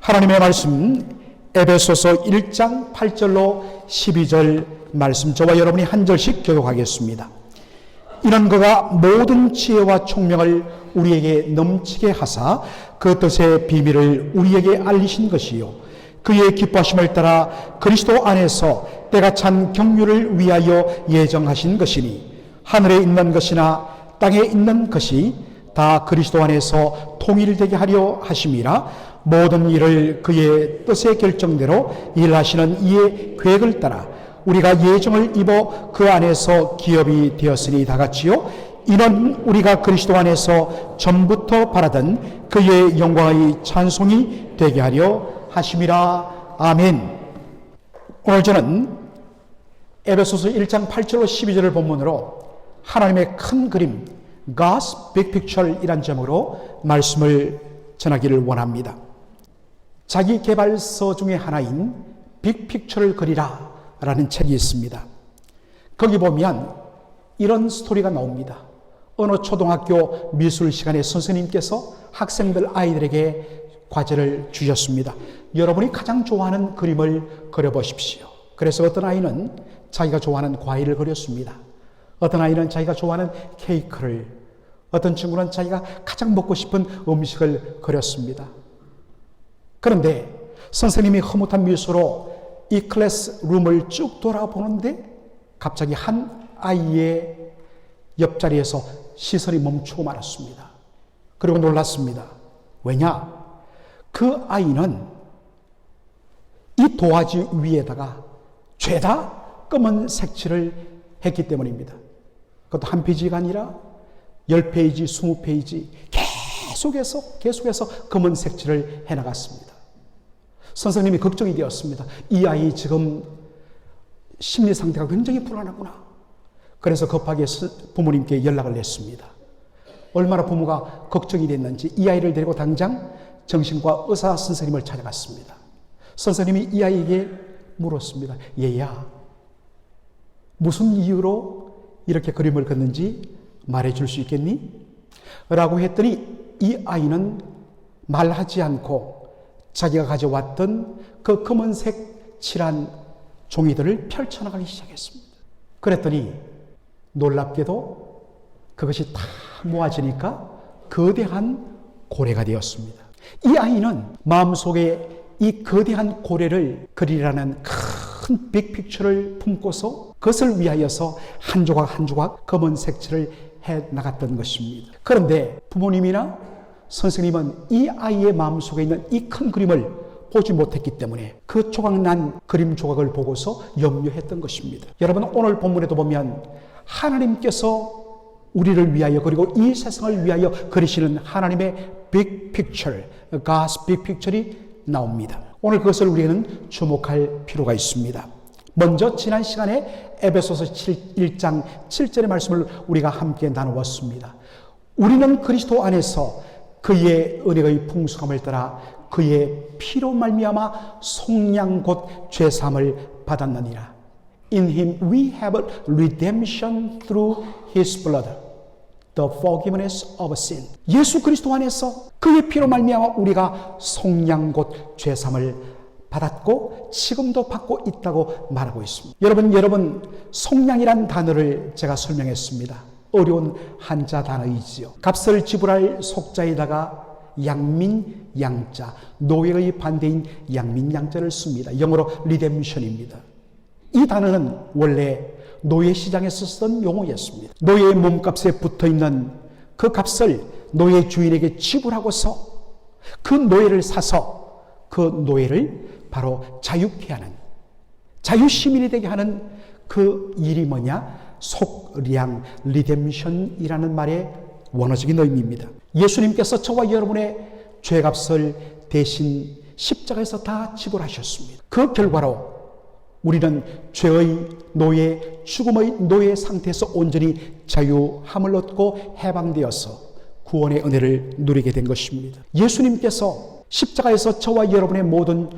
하나님의 말씀 에베소서 1장 8절로 12절 말씀, 저와 여러분이 한 절씩 교독하겠습니다. 이는 그가 모든 지혜와 총명을 우리에게 넘치게 하사 그 뜻의 비밀을 우리에게 알리신 것이요, 그의 기뻐하심을 따라 그리스도 안에서 때가 찬 경륜을 위하여 예정하신 것이니, 하늘에 있는 것이나 땅에 있는 것이 다 그리스도 안에서 통일되게 하려 하심이라. 모든 일을 그의 뜻의 결정대로 일하시는 이의 계획을 따라 우리가 예정을 입어 그 안에서 기업이 되었으니 다같이요, 이는 우리가 그리스도 안에서 전부터 바라던 그의 영광의 찬송이 되게 하려 하심이라. 아멘. 오늘 저는 에베소서 1장 8절로 12절을 본문으로 하나님의 큰 그림, God's Big Picture 이란 제목으로 말씀을 전하기를 원합니다. 자기 개발서 중에 하나인 빅픽처를 그리라 라는 책이 있습니다. 거기 보면 이런 스토리가 나옵니다. 어느 초등학교 미술 시간에 선생님께서 학생들 아이들에게 과제를 주셨습니다. 여러분이 가장 좋아하는 그림을 그려보십시오. 그래서 어떤 아이는 자기가 좋아하는 과일을 그렸습니다. 어떤 아이는 자기가 좋아하는 케이크를, 어떤 친구는 자기가 가장 먹고 싶은 음식을 그렸습니다. 그런데 선생님이 흐뭇한 미소로 이 클래스룸을 쭉 돌아보는데 갑자기 한 아이의 옆자리에서 시선이 멈추고 말았습니다. 그리고 놀랐습니다. 왜냐? 그 아이는 이 도화지 위에다가 죄다 검은 색칠을 했기 때문입니다. 그것도 한 페이지가 아니라 10페이지, 20페이지 계속해서 검은 색칠을 해나갔습니다. 선생님이 걱정이 되었습니다. 이 아이 지금 심리 상태가 굉장히 불안하구나. 그래서 급하게 부모님께 연락을 냈습니다. 얼마나 부모가 걱정이 됐는지 이 아이를 데리고 당장 정신과 의사 선생님을 찾아갔습니다. 선생님이 이 아이에게 물었습니다. 얘야, 무슨 이유로 이렇게 그림을 그렸는지 말해줄 수 있겠니? 라고 했더니 이 아이는 말하지 않고 자기가 가져왔던 그 검은색 칠한 종이들을 펼쳐나가기 시작했습니다. 그랬더니 놀랍게도 그것이 다 모아지니까 거대한 고래가 되었습니다. 이 아이는 마음속에 이 거대한 고래를 그리라는 큰 빅픽처를 품고서 그것을 위하여서 한 조각 한 조각 검은 색칠을 해 나갔던 것입니다. 그런데 부모님이나 선생님은 이 아이의 마음속에 있는 이 큰 그림을 보지 못했기 때문에 그 조각난 그림 조각을 보고서 염려했던 것입니다. 여러분, 오늘 본문에도 보면 하나님께서 우리를 위하여 그리고 이 세상을 위하여 그리시는 하나님의 빅 픽처, God's Big Picture이 나옵니다. 오늘 그것을 우리는 주목할 필요가 있습니다. 먼저 지난 시간에 에베소서 1장 7절의 말씀을 우리가 함께 나누었습니다. 우리는 그리스도 안에서 그의 은혜의 풍성함을 따라 그의 피로 말미암아 속량 곧 죄사함을 받았느니라. In him we have redemption through his blood, the forgiveness of sin. 예수 그리스도 안에서 그의 피로 말미암아 우리가 속량 곧 죄사함을 받았고 지금도 받고 있다고 말하고 있습니다. 여러분 속량이란 단어를 제가 설명했습니다. 어려운 한자 단어이지요. 값을 지불할 속자에다가 양민 양자, 노예의 반대인 양민 양자를 씁니다. 영어로 리뎀션입니다. 이 단어는 원래 노예 시장에서 쓰던 용어였습니다. 노예의 몸값에 붙어있는 그 값을 노예 주인에게 지불하고서 그 노예를 사서 그 노예를 바로 자유케 하는, 자유시민이 되게 하는 그 일이 뭐냐? 속량, 리뎀션이라는 말의 원어적인 의미입니다. 예수님께서 저와 여러분의 죄값을 대신 십자가에서 다 지불하셨습니다. 그 결과로 우리는 죄의 노예, 죽음의 노예 상태에서 온전히 자유함을 얻고 해방되어서 구원의 은혜를 누리게 된 것입니다. 예수님께서 십자가에서 저와 여러분의 모든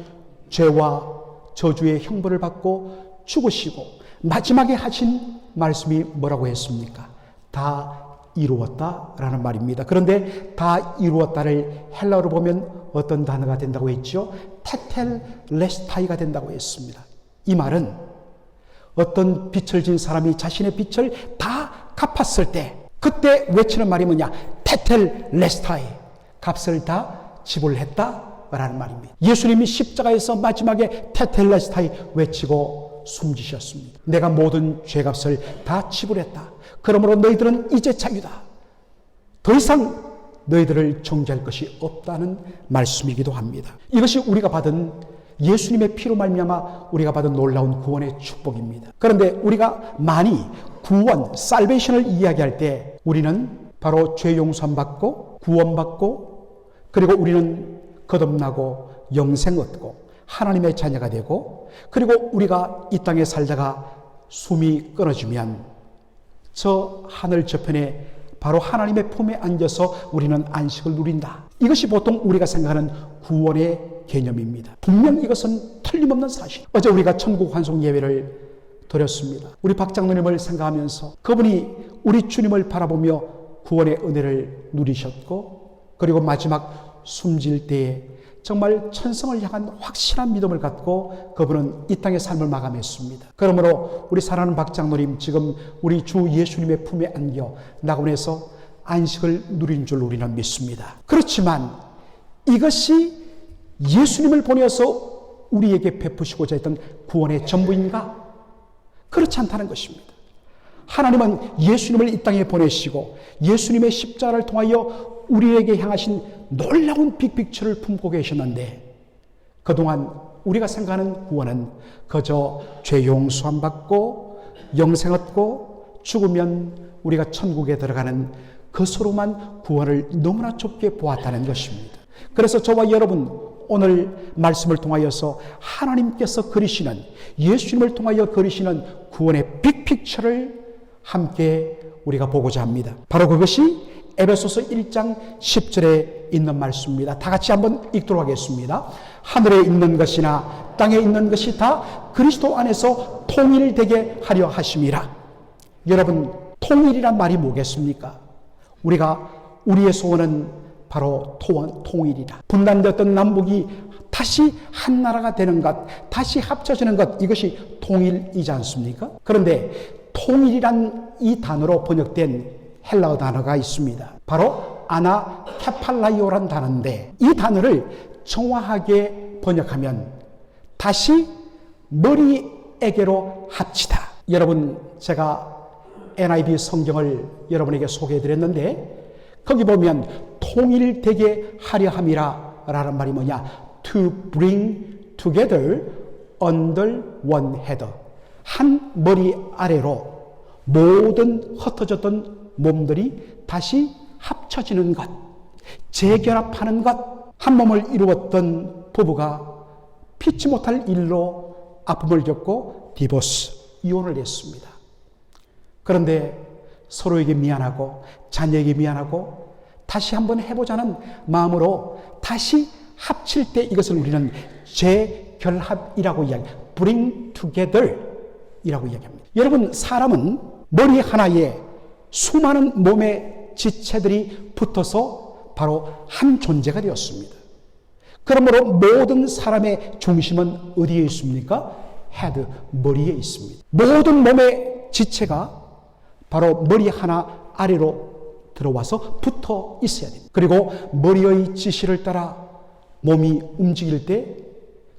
죄와 저주의 형벌을 받고 죽으시고 마지막에 하신 말씀이 뭐라고 했습니까? 다 이루었다라는 말입니다. 그런데 다 이루었다를 헬라어로 보면 어떤 단어가 된다고 했죠? 테텔레스타이가 된다고 했습니다. 이 말은 어떤 빚을 진 사람이 자신의 빚을 다 갚았을 때 그때 외치는 말이 뭐냐? 테텔레스타이, 값을 다 지불했다라는 말입니다. 예수님이 십자가에서 마지막에 테텔레스타이 외치고 숨지셨습니다. 내가 모든 죄값을 다 지불했다. 그러므로 너희들은 이제 자유다. 더 이상 너희들을 정죄할 것이 없다는 말씀이기도 합니다. 이것이 우리가 받은 예수님의 피로 말미암아 우리가 받은 놀라운 구원의 축복입니다. 그런데 우리가 많이 구원, 살베이션을 이야기할 때 우리는 바로 죄 용서함 받고 구원받고 그리고 우리는 거듭나고 영생 얻고 하나님의 자녀가 되고 그리고 우리가 이 땅에 살다가 숨이 끊어지면 저 하늘 저편에 바로 하나님의 품에 앉아서 우리는 안식을 누린다. 이것이 보통 우리가 생각하는 구원의 개념입니다. 분명 이것은 틀림없는 사실. 어제 우리가 천국 환송 예배를 드렸습니다. 우리 박 장로님을 생각하면서 그분이 우리 주님을 바라보며 구원의 은혜를 누리셨고 그리고 마지막 숨질 때에 정말 천성을 향한 확실한 믿음을 갖고 그분은 이 땅의 삶을 마감했습니다. 그러므로 우리 사랑하는 박 장로님 지금 우리 주 예수님의 품에 안겨 낙원에서 안식을 누린 줄 우리는 믿습니다. 그렇지만 이것이 예수님을 보내어서 우리에게 베푸시고자 했던 구원의 전부인가? 그렇지 않다는 것입니다. 하나님은 예수님을 이 땅에 보내시고 예수님의 십자가를 통하여 우리에게 향하신 놀라운 빅픽처를 품고 계셨는데 그동안 우리가 생각하는 구원은 그저 죄 용서함 받고 영생 얻고 죽으면 우리가 천국에 들어가는 그것으로만 구원을 너무나 좁게 보았다는 것입니다. 그래서 저와 여러분 오늘 말씀을 통하여서 하나님께서 그리시는 예수님을 통하여 그리시는 구원의 빅픽처를 함께 우리가 보고자 합니다. 바로 그것이 에베소서 1장 10절에 있는 말씀입니다. 다 같이 한번 읽도록 하겠습니다. 하늘에 있는 것이나 땅에 있는 것이 다 그리스도 안에서 통일되게 하려 하심이라. 여러분, 통일이란 말이 뭐겠습니까? 우리의 소원은 바로 통일이다. 분단되었던 남북이 다시 한 나라가 되는 것, 다시 합쳐지는 것, 이것이 통일이지 않습니까? 그런데 통일이란 이 단어로 번역된 헬라어 단어가 있습니다. 바로 아나케팔라이오란 단어인데 이 단어를 정확하게 번역하면 다시 머리에게로 합치다. 여러분, 제가 NIV 성경을 여러분에게 소개해드렸는데 거기 보면 통일되게 하려 함이라 라는 말이 뭐냐? To bring together under one head. 한 머리 아래로 모든 흩어졌던 몸들이 다시 합쳐지는 것, 재결합하는 것. 한 몸을 이루었던 부부가 피치 못할 일로 아픔을 겪고 디보스, 이혼을 했습니다. 그런데 서로에게 미안하고 자녀에게 미안하고 다시 한번 해보자는 마음으로 다시 합칠 때 이것을 우리는 재결합이라고 이야기합니다. Bring together 이라고 이야기합니다. 여러분, 사람은 머리 하나에 수많은 몸의 지체들이 붙어서 바로 한 존재가 되었습니다. 그러므로 모든 사람의 중심은 어디에 있습니까? 헤드, 머리에 있습니다. 모든 몸의 지체가 바로 머리 하나 아래로 들어와서 붙어 있어야 됩니다. 그리고 머리의 지시를 따라 몸이 움직일 때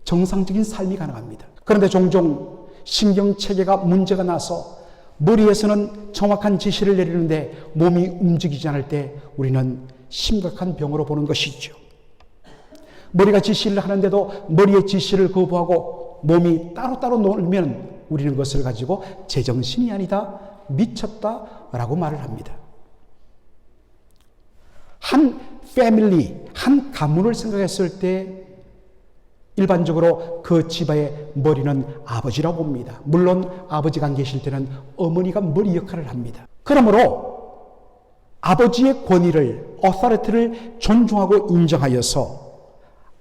정상적인 삶이 가능합니다. 그런데 종종 신경체계가 문제가 나서 머리에서는 정확한 지시를 내리는데 몸이 움직이지 않을 때 우리는 심각한 병으로 보는 것이죠. 머리가 지시를 하는데도 머리의 지시를 거부하고 몸이 따로따로 놀면 우리는 그것을 가지고 제정신이 아니다, 미쳤다라고 말을 합니다. 한 패밀리, 한 가문을 생각했을 때 일반적으로 그 집의 머리는 아버지라고 봅니다. 물론 아버지가 안 계실 때는 어머니가 머리 역할을 합니다. 그러므로 아버지의 권위를, 어서리티를 존중하고 인정하여서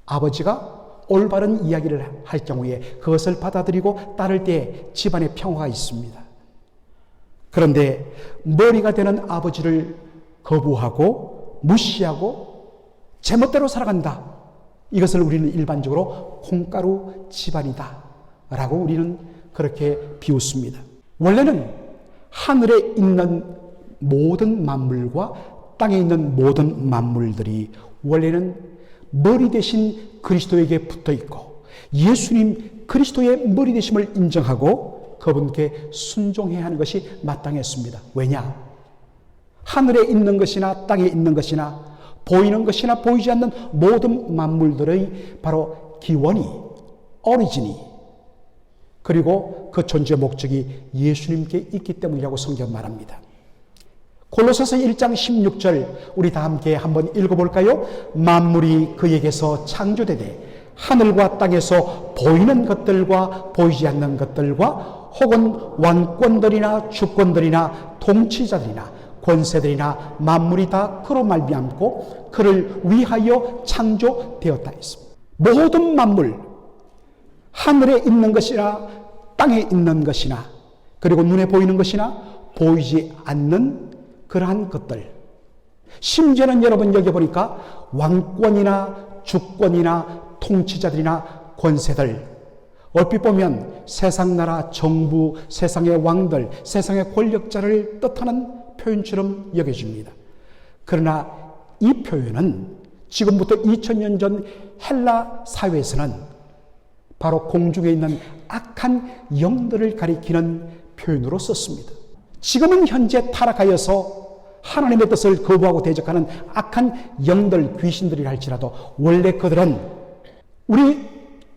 아버지가 올바른 이야기를 할 경우에 그것을 받아들이고 따를 때 집안의 평화가 있습니다. 그런데 머리가 되는 아버지를 거부하고 무시하고 제멋대로 살아간다. 이것을 우리는 일반적으로 콩가루 집안이다 라고 우리는 그렇게 비웃습니다. 원래는 하늘에 있는 모든 만물과 땅에 있는 모든 만물들이 원래는 머리 대신 그리스도에게 붙어 있고 예수님 그리스도의 머리 되심을 인정하고 그분께 순종해야 하는 것이 마땅했습니다. 왜냐? 하늘에 있는 것이나 땅에 있는 것이나 보이는 것이나 보이지 않는 모든 만물들의 바로 기원이, 오리진이, 그리고 그 존재 목적이 예수님께 있기 때문이라고 성경 말합니다. 골로새서 1장 16절 우리 다 함께 한번 읽어볼까요? 만물이 그에게서 창조되되 하늘과 땅에서 보이는 것들과 보이지 않는 것들과 혹은 왕권들이나 주권들이나 통치자들이나 권세들이나 만물이 다 그로 말미암고 그를 위하여 창조되었다 했습니다. 모든 만물, 하늘에 있는 것이나 땅에 있는 것이나 그리고 눈에 보이는 것이나 보이지 않는 그러한 것들, 심지어는 여러분 여기 보니까 왕권이나 주권이나 통치자들이나 권세들, 얼핏 보면 세상 나라 정부, 세상의 왕들, 세상의 권력자를 뜻하는 표현처럼 여겨집니다. 그러나 이 표현은 지금부터 2000년 전 헬라 사회에서는 바로 공중에 있는 악한 영들을 가리키는 표현으로 썼습니다. 지금은 현재 타락하여서 하나님의 뜻을 거부하고 대적하는 악한 영들, 귀신들이라 할지라도 원래 그들은 우리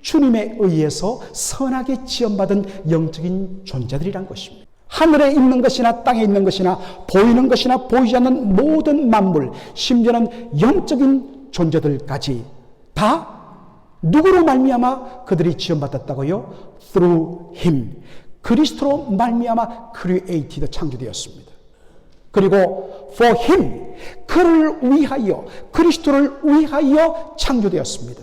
주님에 의해서 선하게 지원받은 영적인 존재들이란 것입니다. 하늘에 있는 것이나 땅에 있는 것이나 보이는 것이나 보이지 않는 모든 만물, 심지어는 영적인 존재들까지 다 누구로 말미암아 그들이 지원받았다고요? Through Him. 그리스도로 말미암아 created, 창조되었습니다. 그리고 for Him, 그를 위하여, 그리스도를 위하여 창조되었습니다.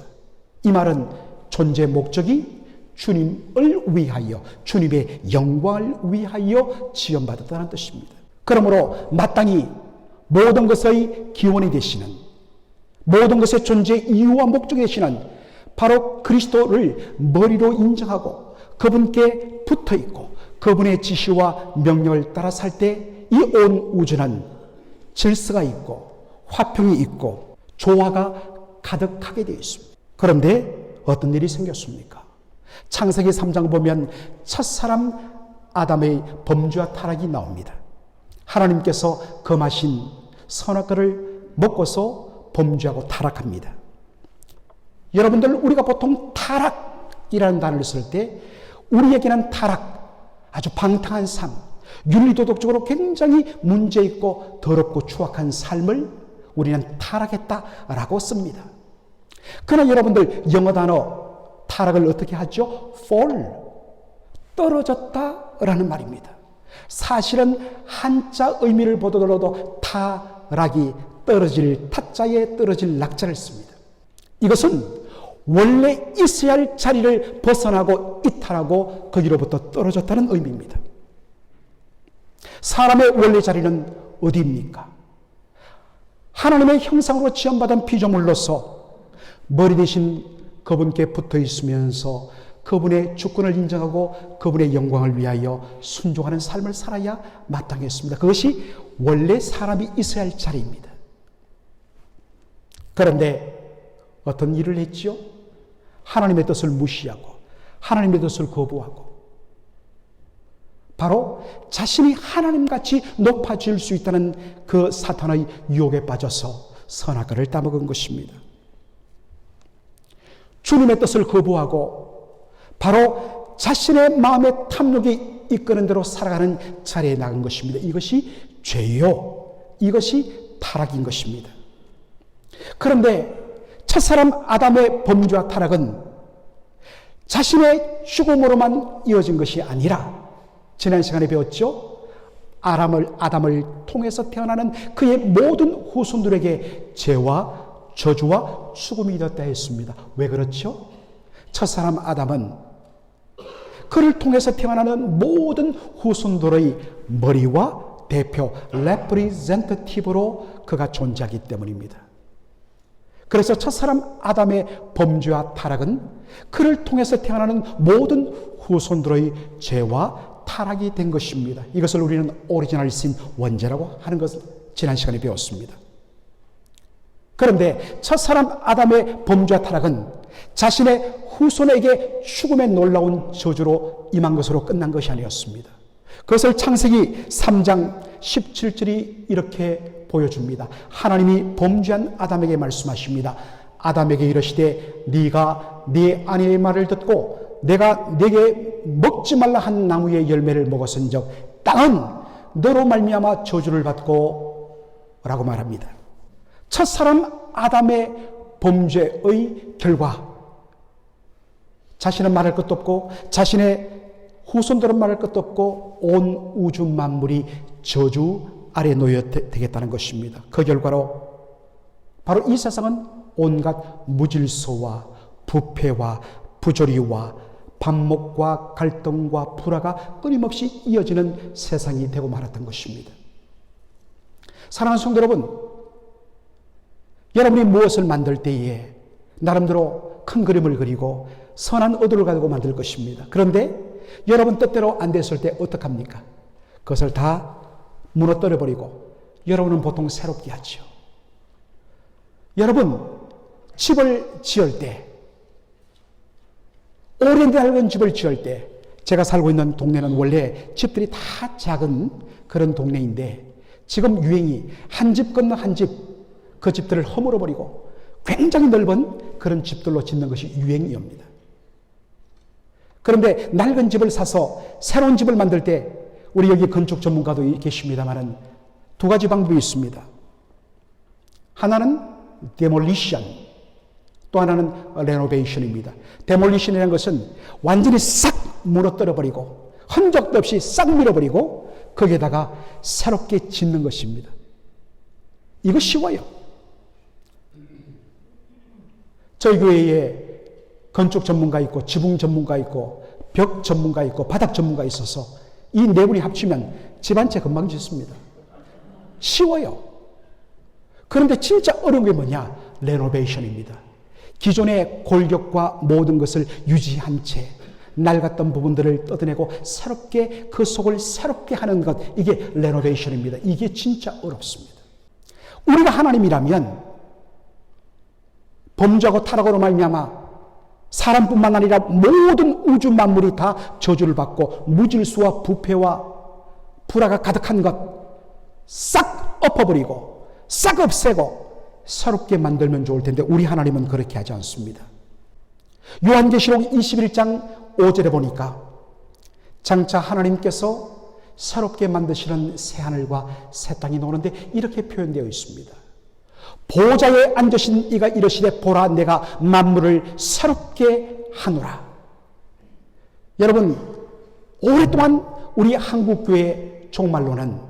이 말은 존재 목적이 주님을 위하여, 주님의 영광을 위하여 지원받았다는 뜻입니다. 그러므로 마땅히 모든 것의 기원이 되시는, 모든 것의 존재 이유와 목적이 되시는 바로 그리스도를 머리로 인정하고 그분께 붙어 있고 그분의 지시와 명령을 따라 살 때 이 온 우주는 질서가 있고 화평이 있고 조화가 가득하게 되어 있습니다. 그런데 어떤 일이 생겼습니까? 창세기 3장 보면 첫사람 아담의 범죄와 타락이 나옵니다. 하나님께서 금하신 선악과를 먹고서 범죄하고 타락합니다. 여러분들, 우리가 보통 타락이라는 단어를 쓸 때 우리에게는 타락, 아주 방탕한 삶, 윤리도덕적으로 굉장히 문제있고 더럽고 추악한 삶을 우리는 타락했다라고 씁니다. 그러나 여러분들, 영어 단어 타락을 어떻게 하죠? fall, 떨어졌다라는 말입니다. 사실은 한자 의미를 보더라도 타락이 떨어질 타자에 떨어질 낙자를 씁니다. 이것은 원래 있어야 할 자리를 벗어나고 이탈하고 거기로부터 떨어졌다는 의미입니다. 사람의 원래 자리는 어디입니까? 하나님의 형상으로 지음받은 피조물로서 머리 대신 그분께 붙어 있으면서 그분의 주권을 인정하고 그분의 영광을 위하여 순종하는 삶을 살아야 마땅했습니다. 그것이 원래 사람이 있어야 할 자리입니다. 그런데 어떤 일을 했지요? 하나님의 뜻을 무시하고 하나님의 뜻을 거부하고 바로 자신이 하나님같이 높아질 수 있다는 그 사탄의 유혹에 빠져서 선악과를 따먹은 것입니다. 주님의 뜻을 거부하고 바로 자신의 마음의 탐욕이 이끄는 대로 살아가는 자리에 나간 것입니다. 이것이 죄요. 이것이 타락인 것입니다. 그런데 첫사람 아담의 범죄와 타락은 자신의 죽음으로만 이어진 것이 아니라 지난 시간에 배웠죠? 아담을 통해서 태어나는 그의 모든 후손들에게 죄와 저주와 죽음이 되었다 했습니다. 왜 그렇죠? 첫사람 아담은 그를 통해서 태어나는 모든 후손들의 머리와 대표, 레프리젠터티브로 그가 존재하기 때문입니다. 그래서 첫사람 아담의 범죄와 타락은 그를 통해서 태어나는 모든 후손들의 죄와 타락이 된 것입니다. 이것을 우리는 오리지널 신 원죄라고 하는 것을 지난 시간에 배웠습니다. 그런데 첫사람 아담의 범죄와 타락은 자신의 후손에게 죽음의 놀라운 저주로 임한 것으로 끝난 것이 아니었습니다. 그것을 창세기 3장 17절이 이렇게 보여줍니다. 하나님이 범죄한 아담에게 말씀하십니다. 아담에게 이르시되 네가 네 아내의 말을 듣고 내가 네게 먹지 말라 한 나무의 열매를 먹었은즉 땅은 너로 말미암아 저주를 받고 라고 말합니다. 첫사람 아담의 범죄의 결과, 자신은 말할 것도 없고 자신의 후손들은 말할 것도 없고 온 우주 만물이 저주 아래 놓여 되겠다는 것입니다. 그 결과로 바로 이 세상은 온갖 무질서와 부패와 부조리와 반목과 갈등과 불화가 끊임없이 이어지는 세상이 되고 말았던 것입니다. 사랑하는 성도 여러분, 여러분이 무엇을 만들 때에 나름대로 큰 그림을 그리고 선한 의도를 가지고 만들 것입니다. 그런데 여러분 뜻대로 안 됐을 때 어떡합니까? 그것을 다 무너뜨려 버리고 여러분은 보통 새롭게 하죠. 여러분 집을 지을 때, 오랜 낡은 집을 지을 때, 제가 살고 있는 동네는 원래 집들이 다 작은 그런 동네인데 지금 유행이 한 집 건너 한 집, 그 집들을 허물어 버리고 굉장히 넓은 그런 집들로 짓는 것이 유행이옵니다. 그런데 낡은 집을 사서 새로운 집을 만들 때 우리 여기 건축 전문가도 계십니다만 두 가지 방법이 있습니다. 하나는 데몰리션, 또 하나는 레노베이션입니다. 데몰리션이라는 것은 완전히 싹 무너뜨려 버리고 흔적도 없이 싹 밀어버리고 거기에다가 새롭게 짓는 것입니다. 이거 쉬워요. 저희 교회에 건축 전문가 있고 지붕 전문가 있고 벽 전문가 있고 바닥 전문가 있어서 이 네 분이 합치면 집 한 채 금방 짓습니다. 쉬워요. 그런데 진짜 어려운 게 뭐냐? 레노베이션입니다. 기존의 골격과 모든 것을 유지한 채 낡았던 부분들을 뜯어내고 새롭게 그 속을 새롭게 하는 것, 이게 레노베이션입니다. 이게 진짜 어렵습니다. 우리가 하나님이라면 범죄하고 타락으로 말미암아 사람뿐만 아니라 모든 우주 만물이 다 저주를 받고 무질서와 부패와 불화가 가득한 것 싹 엎어버리고 싹 없애고 새롭게 만들면 좋을 텐데 우리 하나님은 그렇게 하지 않습니다. 요한계시록 21장 5절에 보니까 장차 하나님께서 새롭게 만드시는 새하늘과 새 땅이 나오는데 이렇게 표현되어 있습니다. 보좌에 앉으신 이가 이르시되 보라 내가 만물을 새롭게 하노라. 여러분 오랫동안 우리 한국교회 종말로는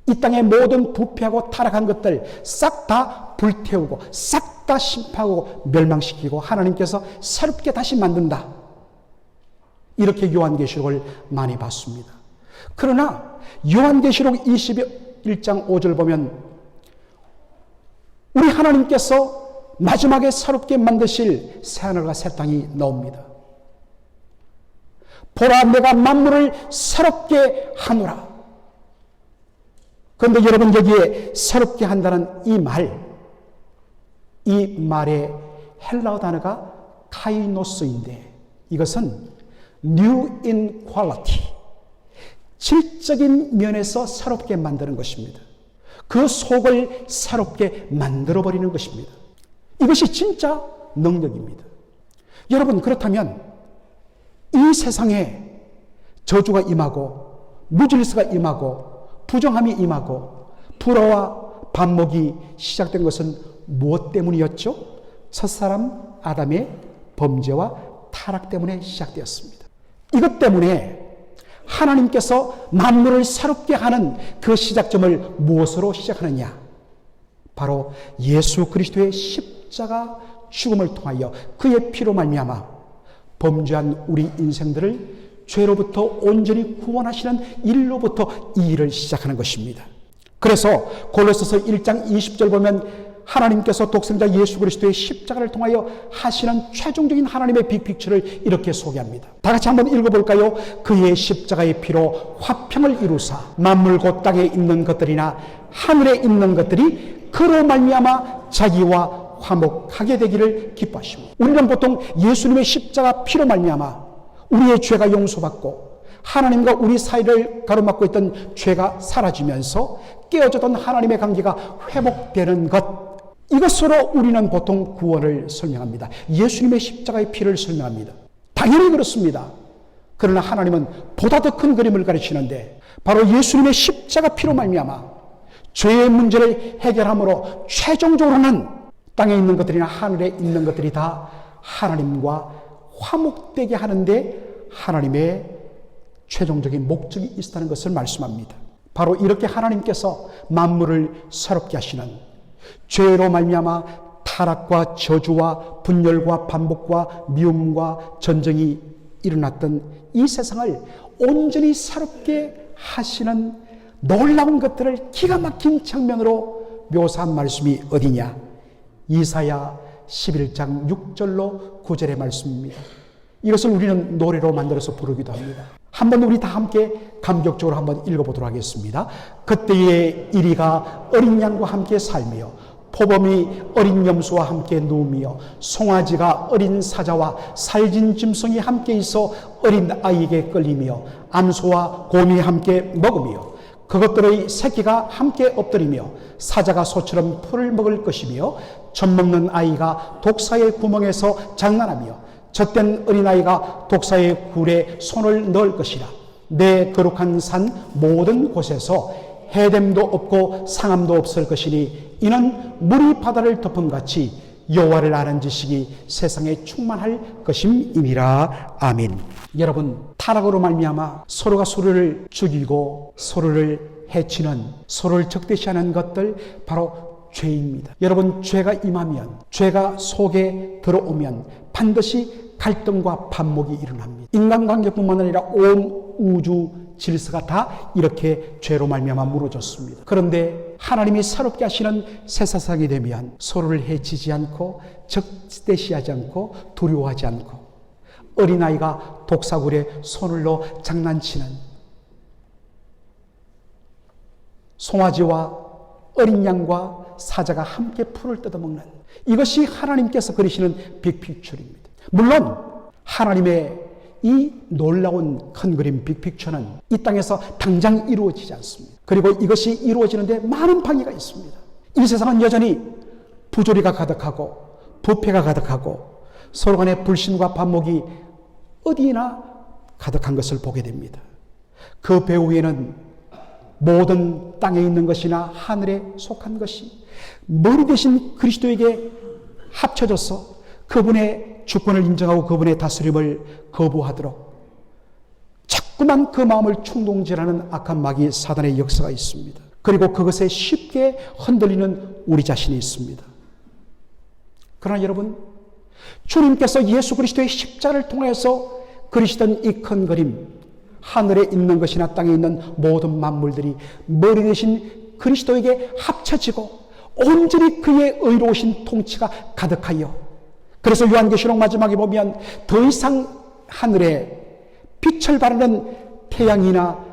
이 땅의 모든 부패하고 타락한 것들 싹 다 불태우고 싹 다 심판하고 멸망시키고 하나님께서 새롭게 다시 만든다. 이렇게 요한계시록을 많이 봤습니다. 그러나 요한계시록 21장 5절 보면 우리 하나님께서 마지막에 새롭게 만드실 새하늘과 새 땅이 나옵니다. 보라 내가 만물을 새롭게 하노라. 그런데 여러분 여기에 새롭게 한다는 이 말의 헬라어 단어가 카이노스인데 이것은 new in quality, 질적인 면에서 새롭게 만드는 것입니다. 그 속을 새롭게 만들어버리는 것입니다. 이것이 진짜 능력입니다. 여러분 그렇다면 이 세상에 저주가 임하고 무질서가 임하고 부정함이 임하고 불화와 반목이 시작된 것은 무엇 때문이었죠? 첫사람 아담의 범죄와 타락 때문에 시작되었습니다. 이것 때문에 하나님께서 만물을 새롭게 하는 그 시작점을 무엇으로 시작하느냐? 바로 예수 그리스도의 십자가 죽음을 통하여 그의 피로 말미암아 범죄한 우리 인생들을 죄로부터 온전히 구원하시는 일로부터 이 일을 시작하는 것입니다. 그래서 골로새서 1장 20절 보면 하나님께서 독생자 예수 그리스도의 십자가를 통하여 하시는 최종적인 하나님의 빅픽처를 이렇게 소개합니다. 다 같이 한번 읽어볼까요? 그의 십자가의 피로 화평을 이루사 만물 곧 땅에 있는 것들이나 하늘에 있는 것들이 그로 말미암아 자기와 화목하게 되기를 기뻐하십니다. 우리는 보통 예수님의 십자가 피로 말미암아 우리의 죄가 용서받고 하나님과 우리 사이를 가로막고 있던 죄가 사라지면서 깨어졌던 하나님의 관계가 회복되는 것, 이것으로 우리는 보통 구원을 설명합니다. 예수님의 십자가의 피를 설명합니다. 당연히 그렇습니다. 그러나 하나님은 보다 더 큰 그림을 가르치는데 바로 예수님의 십자가 피로 말미암아 죄의 문제를 해결함으로 최종적으로는 땅에 있는 것들이나 하늘에 있는 것들이 다 하나님과 화목되게 하는데 하나님의 최종적인 목적이 있다는 것을 말씀합니다. 바로 이렇게 하나님께서 만물을 새롭게 하시는, 죄로 말미암아 타락과 저주와 분열과 반복과 미움과 전쟁이 일어났던 이 세상을 온전히 새롭게 하시는 놀라운 것들을 기가 막힌 장면으로 묘사한 말씀이 어디냐? 이사야 11장 6절로 9절의 말씀입니다. 이것을 우리는 노래로 만들어서 부르기도 합니다. 한번 우리 다 함께 감격적으로 한번 읽어보도록 하겠습니다. 그때의 이리가 어린 양과 함께 살며 포범이 어린 염소와 함께 누우며 송아지가 어린 사자와 살진 짐승이 함께 있어 어린 아이에게 끌리며 암소와 곰이 함께 먹으며 그것들의 새끼가 함께 엎드리며 사자가 소처럼 풀을 먹을 것이며 젖먹는 아이가 독사의 구멍에서 장난하며 젖된 어린아이가 독사의 굴에 손을 넣을 것이라. 내 거룩한 산 모든 곳에서 해됨도 없고 상함도 없을 것이니 이는 물이 바다를 덮음같이 여호와를 아는 지식이 세상에 충만할 것임이니라. 아멘. 여러분, 타락으로 말미암아 서로가 서로를 죽이고 서로를 해치는, 서로를 적대시하는 것들 바로 죄입니다. 여러분, 죄가 임하면, 죄가 속에 들어오면 반드시 갈등과 반목이 일어납니다. 인간관계뿐만 아니라 온 우주 질서가 다 이렇게 죄로 말미암아 무너졌습니다. 그런데 하나님이 새롭게 하시는 새 세상이 되면 서로를 해치지 않고 적대시하지 않고 두려워하지 않고 어린아이가 독사굴에 손을 넣어 장난치는, 송아지와 어린 양과 사자가 함께 풀을 뜯어먹는, 이것이 하나님께서 그리시는 빅픽처입니다. 물론 하나님의 이 놀라운 큰 그림 빅픽처는 이 땅에서 당장 이루어지지 않습니다. 그리고 이것이 이루어지는데 많은 방해가 있습니다. 이 세상은 여전히 부조리가 가득하고 부패가 가득하고 서로 간의 불신과 반목이 어디나 가득한 것을 보게 됩니다. 그 배후에는 모든 땅에 있는 것이나 하늘에 속한 것이 머리 대신 그리스도에게 합쳐져서 그분의 주권을 인정하고 그분의 다스림을 거부하도록 자꾸만 그 마음을 충동질하는 악한 마귀 사단의 역사가 있습니다. 그리고 그것에 쉽게 흔들리는 우리 자신이 있습니다. 그러나 여러분, 주님께서 예수 그리스도의 십자가를 통해서 그리시던 이 큰 그림, 하늘에 있는 것이나 땅에 있는 모든 만물들이 머리 대신 그리스도에게 합쳐지고 온전히 그의 의로우신 통치가 가득하여, 그래서 요한계시록 마지막에 보면 더 이상 하늘에 빛을 발하는 태양이나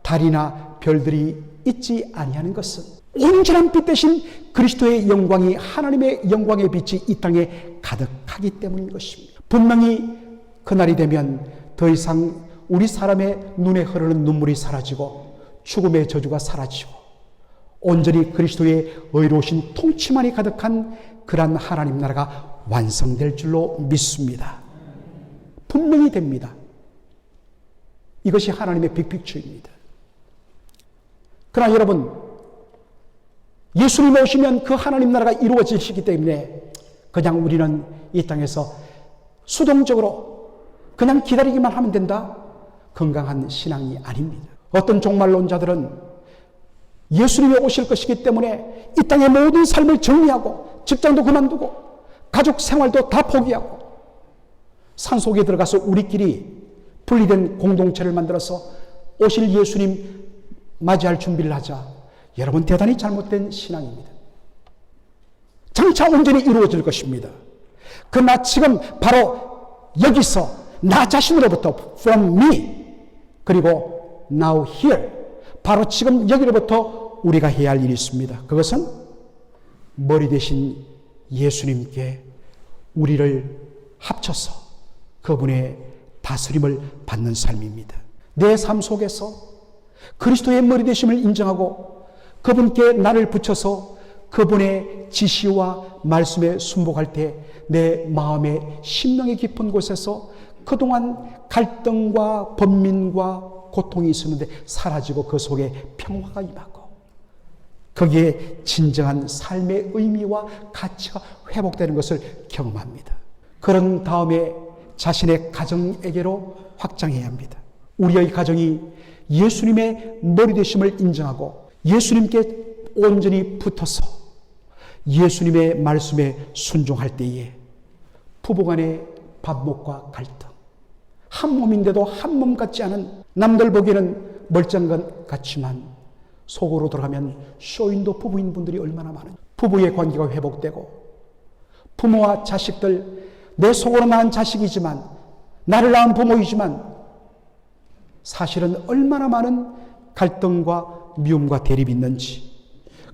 달이나 별들이 있지 아니하는 것은 온전한 빛 대신 그리스도의 영광이, 하나님의 영광의 빛이 이 땅에 가득하기 때문인 것입니다. 분명히 그날이 되면 더 이상 우리 사람의 눈에 흐르는 눈물이 사라지고 죽음의 저주가 사라지고 온전히 그리스도의 의로우신 통치만이 가득한 그러한 하나님 나라가 완성될 줄로 믿습니다. 분명히 됩니다. 이것이 하나님의 빅픽처입니다. 그러나 여러분, 예수님이 오시면 그 하나님 나라가 이루어지시기 때문에 그냥 우리는 이 땅에서 수동적으로 그냥 기다리기만 하면 된다? 건강한 신앙이 아닙니다. 어떤 종말론자들은 예수님이 오실 것이기 때문에 이 땅의 모든 삶을 정리하고 직장도 그만두고 가족 생활도 다 포기하고 산속에 들어가서 우리끼리 분리된 공동체를 만들어서 오실 예수님 맞이할 준비를 하자. 여러분, 대단히 잘못된 신앙입니다. 장차 온전히 이루어질 것입니다. 그러나 지금 바로 여기서 나 자신으로부터 from me 그리고 now here 바로 지금 여기로부터 우리가 해야 할 일이 있습니다. 그것은 머리 대신 예수님께 우리를 합쳐서 그분의 다스림을 받는 삶입니다. 내 삶 속에서 그리스도의 머리 되심을 인정하고 그분께 나를 붙여서 그분의 지시와 말씀에 순복할 때 내 마음의 심령의 깊은 곳에서 그동안 갈등과 번민과 고통이 있었는데 사라지고 그 속에 평화가 임하고 거기에 진정한 삶의 의미와 가치가 회복되는 것을 경험합니다. 그런 다음에 자신의 가정에게로 확장해야 합니다. 우리의 가정이 예수님의 머리 되심을 인정하고 예수님께 온전히 붙어서 예수님의 말씀에 순종할 때에 부부간의 반목과 갈등, 한 몸인데도 한 몸 같지 않은, 남들 보기에는 멀쩡한 것 같지만 속으로 들어가면 쇼윈도 부부인 분들이 얼마나 많은, 부부의 관계가 회복되고 부모와 자식들, 내 속으로 낳은 자식이지만 나를 낳은 부모이지만 사실은 얼마나 많은 갈등과 미움과 대립이 있는지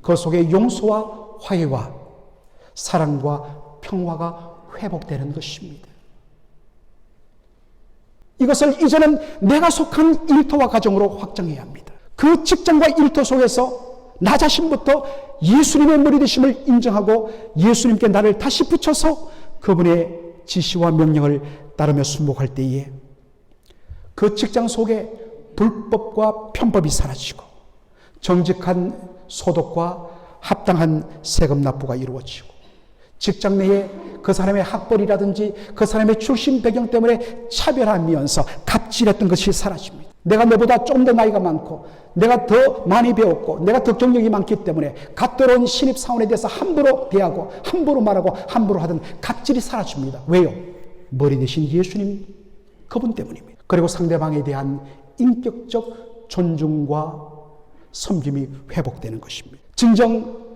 그 속에 용서와 화해와 사랑과 평화가 회복되는 것입니다. 이것을 이제는 내가 속한 일터와 가정으로 확장해야 합니다. 그 직장과 일터 속에서 나 자신부터 예수님의 머리 되심을 인정하고 예수님께 나를 다시 붙여서 그분의 지시와 명령을 따르며 순복할 때에 그 직장 속에 불법과 편법이 사라지고 정직한 소득과 합당한 세금 납부가 이루어지고 직장 내에 그 사람의 학벌이라든지 그 사람의 출신 배경 때문에 차별하면서 갑질했던 것이 사라집니다. 내가 너보다 좀 더 나이가 많고 내가 더 많이 배웠고 내가 더 경력이 많기 때문에 갓 들어온 신입사원에 대해서 함부로 대하고 함부로 말하고 함부로 하던 갑질이 사라집니다. 왜요? 머리 대신 예수님 그분 때문입니다. 그리고 상대방에 대한 인격적 존중과 섬김이 회복되는 것입니다. 진정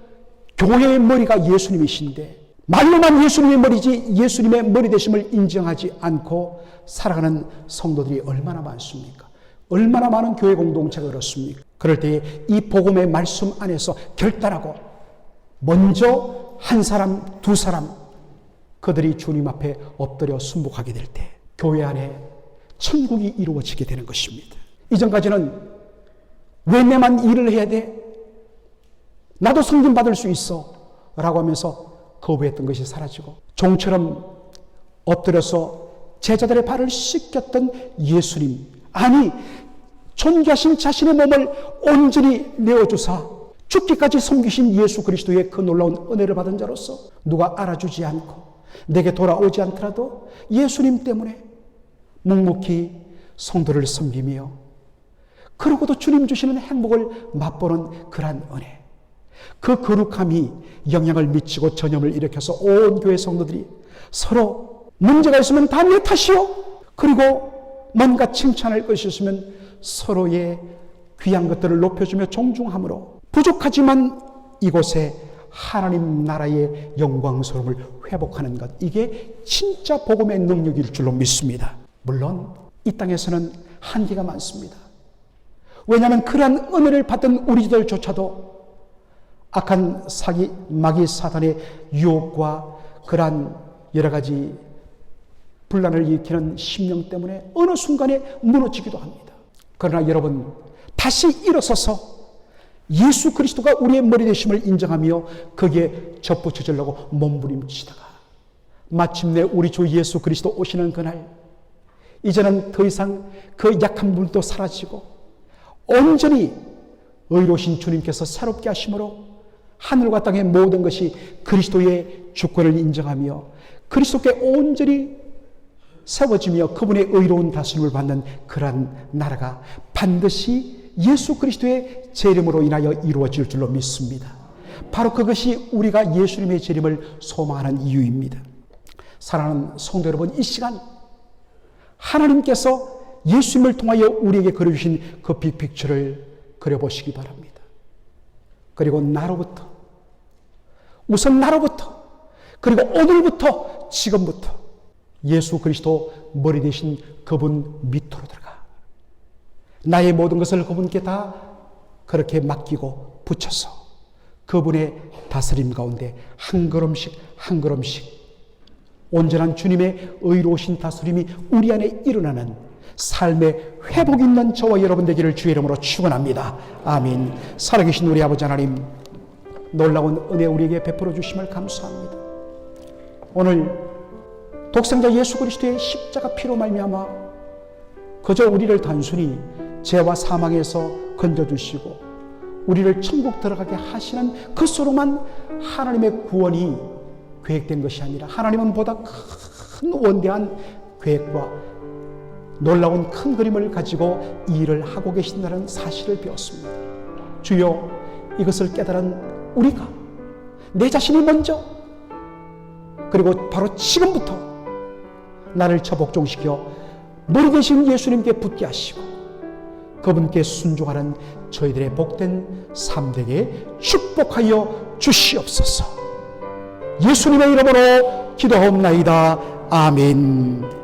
교회의 머리가 예수님이신데 말로만 예수님의 머리지 예수님의 머리 되심을 인정하지 않고 살아가는 성도들이 얼마나 많습니까? 얼마나 많은 교회 공동체가 그렇습니까? 그럴 때에 이 복음의 말씀 안에서 결단하고 먼저 한 사람, 두 사람 그들이 주님 앞에 엎드려 순복하게 될 때 교회 안에 천국이 이루어지게 되는 것입니다. 이전까지는 왜 내만 일을 해야 돼? 나도 섬김 받을 수 있어 라고 하면서 거부했던 것이 사라지고 종처럼 엎드려서 제자들의 발을 씻겼던 예수님, 아니 존귀하신 자신의 몸을 온전히 내어주사 죽기까지 섬기신 예수 그리스도의 그 놀라운 은혜를 받은 자로서 누가 알아주지 않고 내게 돌아오지 않더라도 예수님 때문에 묵묵히 성도를 섬기며 그러고도 주님 주시는 행복을 맛보는 그러한 은혜, 그 거룩함이 영향을 미치고 전염을 일으켜서 온 교회 성도들이 서로 문제가 있으면 다 내 탓이요, 그리고 뭔가 칭찬할 것이 있으면 서로의 귀한 것들을 높여주며 존중함으로 부족하지만 이곳에 하나님 나라의 영광스러움을 회복하는 것, 이게 진짜 복음의 능력일 줄로 믿습니다. 물론 이 땅에서는 한계가 많습니다. 왜냐하면 그러한 은혜를 받은 우리들조차도 악한 사기, 마귀 사단의 유혹과 그러한 여러 가지 분란을 일으키는 심령 때문에 어느 순간에 무너지기도 합니다. 그러나 여러분, 다시 일어서서 예수 그리스도가 우리의 머리 되심을 인정하며 거기에 접붙여주려고 몸부림치다가 마침내 우리 주 예수 그리스도 오시는 그날, 이제는 더 이상 그 약한 분도 사라지고 온전히 의로우신 주님께서 새롭게 하심으로 하늘과 땅의 모든 것이 그리스도의 주권을 인정하며 그리스도께 온전히 세워지며 그분의 의로운 다스림을 받는 그러한 나라가 반드시 예수 그리스도의 재림으로 인하여 이루어질 줄로 믿습니다. 바로 그것이 우리가 예수님의 재림을 소망하는 이유입니다. 사랑하는 성도 여러분, 이 시간 하나님께서 예수님을 통하여 우리에게 그려주신 그 빅픽처를 그려보시기 바랍니다. 그리고 나로부터, 우선 나로부터, 그리고 오늘부터, 지금부터 예수 그리스도 머리 되신 그분 밑으로 들어가 나의 모든 것을 그분께 다 그렇게 맡기고 붙여서 그분의 다스림 가운데 한 걸음씩 한 걸음씩 온전한 주님의 의로우신 다스림이 우리 안에 일어나는 삶의 회복 있는 저와 여러분 되기를 주의 이름으로 축원합니다. 아멘. 살아계신 우리 아버지 하나님, 놀라운 은혜 우리에게 베풀어 주심을 감사합니다. 오늘 독생자 예수 그리스도의 십자가 피로 말미암아 그저 우리를 단순히 죄와 사망에서 건져주시고 우리를 천국 들어가게 하시는 그것으로만 하나님의 구원이 계획된 것이 아니라 하나님은 보다 큰 원대한 계획과 놀라운 큰 그림을 가지고 이 일을 하고 계신다는 사실을 배웠습니다. 주여, 이것을 깨달은 우리가 내 자신이 먼저 그리고 바로 지금부터 나를 처복종시켜 머리 되신 예수님께 붙게 하시고 그분께 순종하는 저희들의 복된 삶 되게 축복하여 주시옵소서. 예수님의 이름으로 기도하옵나이다. 아멘.